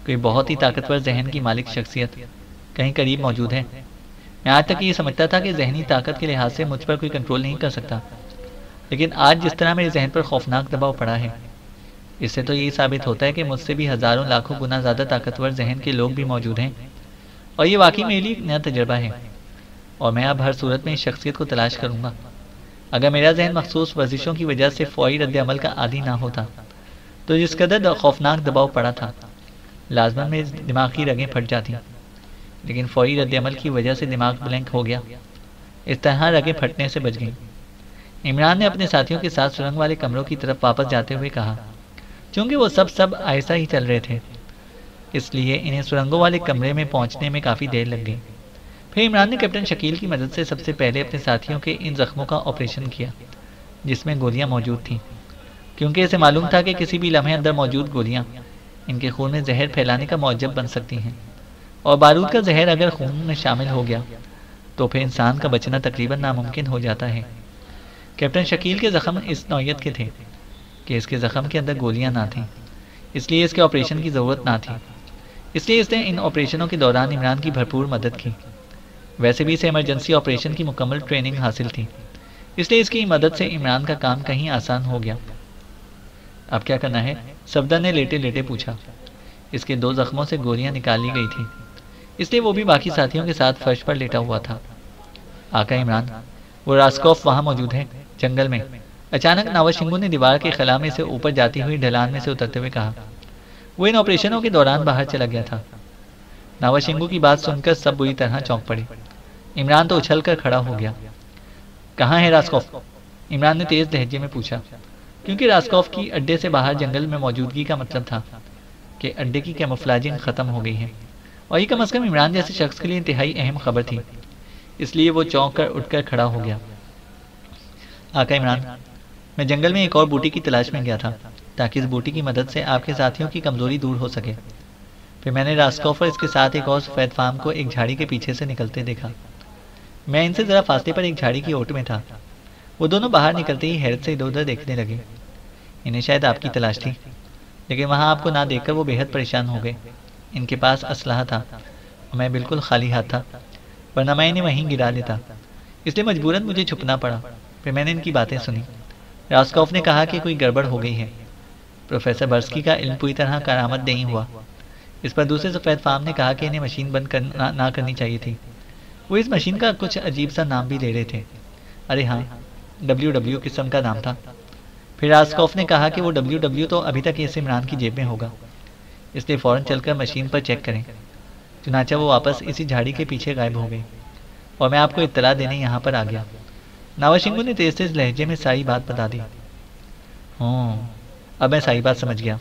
Speaker 2: کوئی بہت ہی طاقتور ذہن کی مالک شخصیت کہیں قریب موجود ہے۔ میں آج تک یہ سمجھتا تھا کہ ذہنی طاقت کے لحاظ سے مجھ پر کوئی کنٹرول نہیں کر سکتا، لیکن آج جس طرح میرے ذہن پر خوفناک دباؤ پڑا ہے اس سے تو یہی ثابت ہوتا ہے کہ مجھ سے بھی ہزاروں لاکھوں گنا زیادہ طاقتور ذہن کے لوگ بھی موجود ہیں، اور یہ واقعی میرے لیے ایک نیا تجربہ ہے، اور میں اب ہر صورت میں اس شخصیت کو تلاش کروں گا۔ اگر میرا ذہن مخصوص ورزشوں کی وجہ سے فوری رد عمل کا عادی نہ ہوتا تو جس قدر خوفناک دباؤ پڑا تھا لازماً میری دماغی رگیں پھٹ جاتی، لیکن فوری رد عمل کی وجہ سے دماغ بلینک ہو گیا، اس طرح رگیں پھٹنے سے بچ گئیں۔ عمران نے اپنے ساتھیوں کے ساتھ سرنگ والے کمروں کی طرف واپس جاتے ہوئے کہا۔ چونکہ وہ سب آہستہ ہی چل رہے تھے اس لیے انہیں سرنگوں والے کمرے میں پہنچنے میں کافی دیر لگ گئی۔ پھر عمران نے کیپٹن شکیل کی مدد سے سب سے پہلے اپنے ساتھیوں کے ان زخموں کا آپریشن کیا جس میں گولیاں موجود تھیں، کیونکہ اسے معلوم تھا کہ کسی بھی لمحے اندر موجود گولیاں ان کے خون میں زہر پھیلانے کا موجب بن سکتی ہیں، اور بارود کا زہر اگر خون میں شامل ہو گیا تو پھر انسان کا بچنا تقریباً ناممکن ہو جاتا ہے۔ کیپٹن شکیل کے زخم اس نوعیت کے تھے کہ اس کے زخم کے اندر گولیاں نہ تھیں، اس لیے اس کے آپریشن کی ضرورت نہ تھی، اس لیے اس نے ان آپریشنوں کے دوران عمران کی بھرپور مدد کی۔ ویسے بھی اسے ایمرجنسی آپریشن کی مکمل ٹریننگ حاصل تھی، اس لیے اس کی مدد سے عمران کا کام کہیں آسان ہو گیا۔ اب کیا کرنا ہے؟ صفدر نے لیٹے لیٹے پوچھا۔ اس کے 2 زخموں سے گولیاں نکالی گئی تھیں، اس لیے وہ بھی باقی ساتھیوں کے ساتھ فرش پر لیٹا ہوا تھا۔ آقا عمران، وہ راسکوف وہاں موجود ہے جنگل میں؟ اچانک ناواشنگو نے دیوار کے خلا میں سے اوپر جاتی ہوئی ڈھلان میں سے اترتے ہوئے کہا۔ وہ ان آپریشنوں کے دوران باہر چلا گیا تھا۔ ناواشنگو کی بات سن کر سب بری طرح چونک پڑے۔ عمران تو اچھل کر کھڑا ہو گیا۔ کہاں ہے راسکوف؟ عمران نے تیز لہجے میں پوچھا، کیونکہ راسکوف کی اڈے سے باہر جنگل میں موجودگی کا مطلب تھا کہ اڈے کی کیموفلاجنگ ختم ہو گئی ہے، اور یہ کم از کم عمران جیسے شخص کے لیے انتہائی اہم خبر تھی۔ اس لیے وہ چونک کر اٹھ کر کھڑا ہو گیا۔ آقا عمران، میں جنگل میں ایک اور بوٹی کی تلاش میں گیا تھا تاکہ اس بوٹی کی مدد سے آپ کے ساتھیوں کی کمزوری دور ہو سکے۔ پھر میں نے راسکوف اور اس کے ساتھ ایک اور سفید فام کو ایک جھاڑی کے پیچھے سے نکلتے دیکھا۔ میں ان سے ذرا فاصلے پر ایک جھاڑی کی اوٹ میں تھا۔ وہ دونوں باہر نکلتے ہی حیرت سے ادھر ادھر دیکھنے لگے۔ انہیں شاید آپ کی تلاش تھی، لیکن وہاں آپ کو نہ دیکھ کر وہ بے حد پریشان ہو گئے۔ ان کے پاس اسلحہ تھا اور میں بالکل خالی ہاتھ تھا، ورنہ میں انہیں وہیں گرا لیتا۔ اس لیے مجبوراً مجھے چھپنا پڑا۔ پھر میں نے ان کی باتیں سنی۔ راسکوف نے کہا کہ کوئی گڑبڑ ہو گئی ہے۔ پروفیسر برسکی کا علم پوری طرح کارآمد نہیں ہوا۔ اس پر دوسرے سفید فام نے کہا کہ انہیں مشین بند نہ کرنی چاہیے تھی۔ وہ اس مشین کا کچھ عجیب سا نام بھی لے رہے تھے۔ ارے ہاں، WW قسم کا نام تھا۔ پھر راسکوف نے کہا کہ وہ WW تو ابھی تک اس عمران کی جیب میں ہوگا، اس لیے فوراً چل کر مشین پر چیک کریں۔ چنانچہ وہ واپس اسی جھاڑی کے پیچھے غائب ہو گئی اور میں آپ کو اطلاع دینے یہاں پر آ گیا۔ ناواشنگو نے تیز تیز لہجے میں ساری بات بتا دی۔ اب میں ساری بات سمجھ گیا۔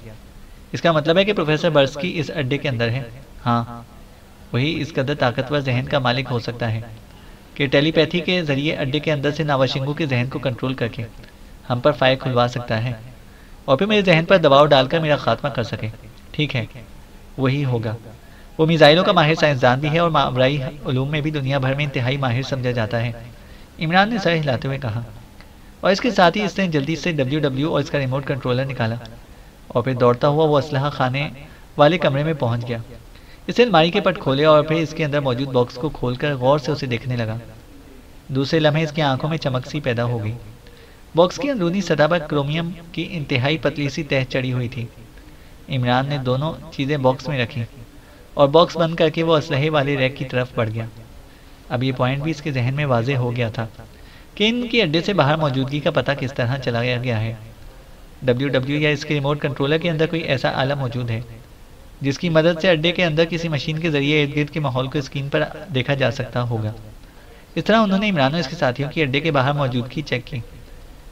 Speaker 2: اس کا مطلب ہے کہ پروفیسر برسکی اس اڈے کے اندر ہے۔ ہاں، وہی اس قدر طاقتور ذہن کا مالک ہو سکتا ہے کہ ٹیلی پیتھی کے ذریعے اڈے کے اندر سے ناواشنگو کے ذہن کو کنٹرول کر کے ہم پر فائر کھلوا سکتا ہے اور پھر میرے ذہن پر دباؤ ڈال کر میرا خاتمہ کر سکے۔ ٹھیک ہے، وہی ہوگا۔ وہ میزائلوں کا ماہر سائنسدان بھی ہے اور ماورائی علوم میں بھی دنیا بھر میں انتہائی ماہر سمجھا جاتا ہے، عمران نے سر ہلاتے ہوئے کہا۔ اور اس کے ساتھ ہی اس نے جلدی سے WW اور اس کا ریموٹ کنٹرولر نکالا اور پھر دوڑتا ہوا وہ اسلحہ خانے والے کمرے میں پہنچ گیا۔ اسے الماری کے پٹ کھولے اور پھر اس کے اندر موجود باکس کو کھول کر غور سے اسے دیکھنے لگا۔ دوسرے لمحے اس کی آنکھوں میں چمک سی پیدا ہو گئی۔ باکس کی اندرونی سطح پر کرومیم کی انتہائی پتلی سی تہ چڑھی ہوئی تھی۔ عمران نے دونوں چیزیں باکس میں رکھی اور باکس بند کر کے وہ اسلحے والے ریک کی طرف بڑھ گیا۔ اب یہ پوائنٹ بھی اس کے ذہن میں واضح ہو گیا تھا کہ ان کی اڈے سے باہر موجودگی کا پتہ کس طرح چلایا گیا ہے۔ WW یا اس کے ریموٹ کنٹرولر کے اندر کوئی ایسا آلہ موجود ہے جس کی مدد سے اڈے کے اندر کسی مشین کے ذریعے ارد گرد کے ماحول کو اسکرین پر دیکھا جا سکتا ہوگا۔ اس طرح انہوں نے عمران اور اس کے ساتھیوں کی اڈے کے باہر موجودگی چیک کی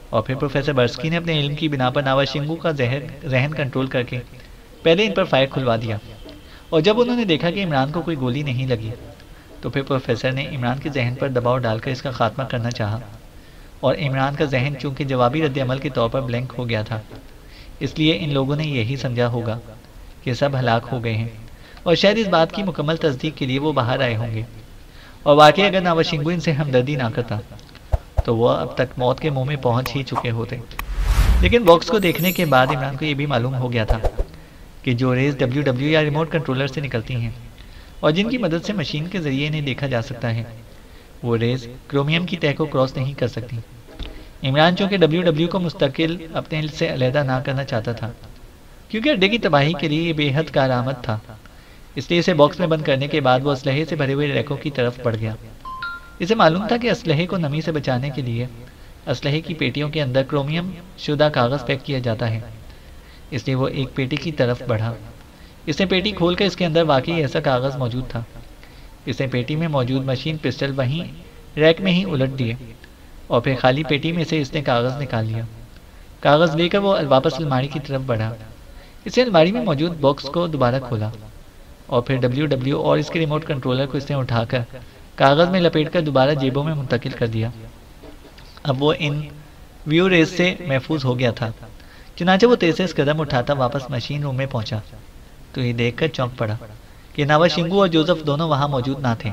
Speaker 2: اور پھر پروفیسر برسکی نے اپنے علم کی بنا پر ناواشنگو کا ذہن کنٹرول کر کے پہلے ان پر فائر کھلوا دیا، اور جب انہوں نے دیکھا کہ عمران کو کوئی گولی نہیں لگی تو پھر پروفیسر نے عمران کے ذہن پر دباؤ ڈال کر اس کا خاتمہ کرنا چاہا، اور عمران کا ذہن چونکہ جوابی رد عمل کے طور پر بلینک ہو گیا تھا، اس لیے ان لوگوں نے یہی سمجھا ہوگا کہ سب ہلاک ہو گئے ہیں، اور شاید اس بات کی مکمل تصدیق کے لیے وہ باہر آئے ہوں گے۔ اور واقعی اگر ناواشنگو ان سے ہمدردی نہ کرتا تو وہ اب تک موت کے منہ میں پہنچ ہی چکے ہوتے۔ لیکن باکس کو دیکھنے کے بعد عمران کو یہ بھی معلوم ہو گیا تھا کہ جو ریز WW یا ریموٹ کنٹرولر سے نکلتی ہیں اور جن کی مدد سے مشین کے ذریعے انہیں دیکھا جا سکتا ہے، وہ ریز کرومیم کی تہ کو کراس نہیں کر سکتی۔ عمران چونکہ WW کو مستقل اپنے سے علیحدہ نہ کرنا چاہتا تھا، کیونکہ اڈے کی تباہی کے لیے یہ بے حد کارآمد تھا، اس لیے اسے باکس میں بند کرنے کے بعد وہ اسلحے سے بھرے ہوئے ریکوں کی طرف بڑھ گیا۔ اسے معلوم تھا کہ اسلحے کو نمی سے بچانے کے لیے اسلحے کی پیٹیوں کے اندر کرومیم شدہ کاغذ پیک کیا جاتا ہے، اس لیے وہ ایک پیٹی کی طرف بڑھا۔ اس نے پیٹی کھول کر اس کے اندر واقعی ایسا کاغذ موجود تھا۔ اس نے پیٹی میں موجود مشین پسٹل وہیں ریک میں ہی الٹ دیے اور پھر خالی پیٹی میں سے اس نے کاغذ نکال لیا۔ کاغذ لے کر وہ واپس الماری کی طرف بڑھا۔ اس نے الماری میں موجود باکس کو دوبارہ کھولا اور پھر WW اور اس کے ریموٹ کنٹرولر کو اس نے اٹھا کر کاغذ میں لپیٹ کر دوبارہ جیبوں میں منتقل کر دیا۔ اب وہ ان ویو ریز سے محفوظ ہو گیا تھا، چنانچہ وہ تیز تیز قدم اٹھاتا واپس مشین روم میں پہنچا تو یہ دیکھ کر چونک پڑا کہ ناواشنگو اور جوزف دونوں وہاں موجود نہ تھے،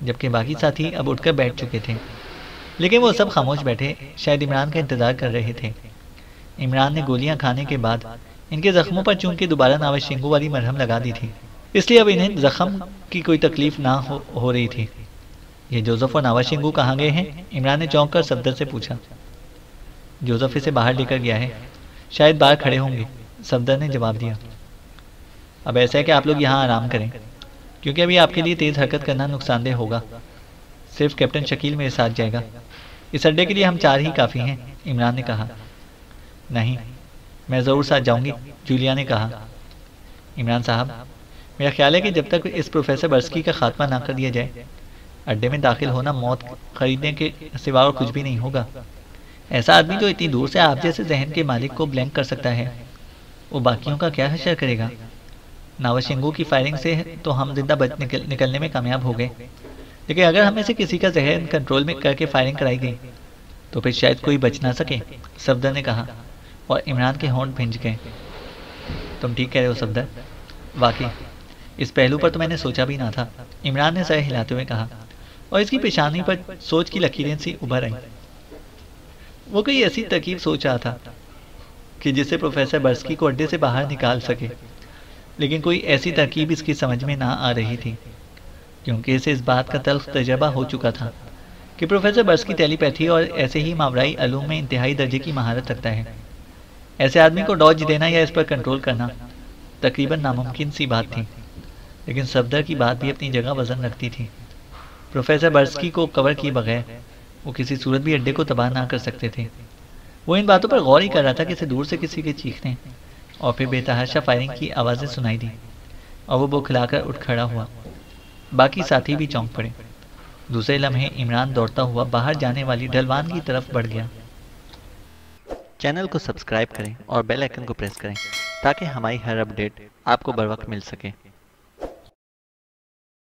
Speaker 2: جبکہ باقی ساتھی اب اٹھ کر بیٹھ چکے تھے، لیکن وہ سب خاموش بیٹھے شاید عمران کا انتظار کر رہے تھے۔ عمران نے گولیاں کھانے کے بعد ان کے زخموں پر چونکہ دوبارہ ناواشنگو والی مرہم لگا دی تھی، اس لیے اب انہیں زخم کی کوئی تکلیف نہ ہو رہی تھی۔ یہ جوزف اور ناواشنگو کہاں گئے ہیں؟ عمران نے چونک کر صفدر سے پوچھا۔ جوزف اسے باہر لے کر گیا ہے، شاید باہر کھڑے ہوں گے، صفدر نے جواب دیا۔ اب ایسا ہے کہ آپ لوگ یہاں آرام کریں، کیونکہ ابھی آپ کے لیے تیز حرکت کرنا نقصان دہ ہوگا۔ صرف کیپٹن شکیل میرے ساتھ جائے گا، اس اڈے کے لیے ہم 4 ہی کافی ہیں، عمران نے کہا۔ نہیں، میں ضرور ساتھ جاؤں گی، جولیا نے کہا۔ عمران صاحب، میرا خیال ہے کہ جب تک اس پروفیسر برسکی کا خاتمہ نہ کر دیا جائے، اڈے میں داخل ہونا موت خریدنے کے سوا اور کچھ بھی نہیں ہوگا۔ ایسا آدمی جو اتنی دور سے آپ جیسے ذہن کے مالک کو بلینک کر سکتا ہے، وہ باقیوں کا کیا حشر کرے گا؟ ناوشنگو کی فائرنگ سے تو ہم زندہ بچ نکلنے میں کامیاب ہو گئے، لیکن اگر ہم میں سے کسی کا ذہن کنٹرول میں کر کے فائرنگ کرائی گئی تو پھر شاید کوئی بچ نہ سکے، صفدر نے کہا، اور عمران کے ہونٹ بھنج گئے۔ تم ٹھیک کہہ رہے ہو صفدر، واقعی اس پہلو پر تو میں نے سوچا بھی نہ تھا، عمران نے سر ہلاتے ہوئے کہا، اور اس کی پیشانی پر سوچ کی لکیریں سی ابھر آئیں۔ وہ کوئی ایسی ترکیب سوچ رہا تھا کہ جس سے پروفیسر برسکی کو اڈے سے باہر نکال سکے، لیکن کوئی ایسی ترکیب اس کی سمجھ میں نہ آ رہی تھی، کیونکہ اسے اس بات کا تلخ تجربہ ہو چکا تھا کہ پروفیسر برسکی ٹیلی پیتھی اور ایسے ہی ماورائی علوم میں انتہائی درجے کی مہارت رکھتا ہے۔ ایسے آدمی کو ڈاج دینا یا اس پر کنٹرول کرنا تقریباً ناممکن سی بات تھی، لیکن صفدر کی بات بھی اپنی جگہ وزن رکھتی تھی۔ پروفیسر برسکی کو کور کیے بغیر وہ کسی صورت بھی اڈے کو تباہ نہ کر سکتے تھے۔ وہ ان باتوں پر غور ہی کر رہا تھا کہ اسے دور سے کسی کے چیخنے اور پھر بے تحاشا فائرنگ کی آوازیں سنائی دی، اور وہ بکھلا کر اٹھ کھڑا ہوا۔ باقی ساتھی بھی چونک پڑے۔ دوسرے لمحے عمران دوڑتا ہوا باہر جانے والی ڈھلوان کی طرف بڑھ گیا۔ چینل کو سبسکرائب کریں اور بیل آئیکن کو پریس کریں تاکہ ہماری ہر اپڈیٹ آپ کو بر وقت مل سکے۔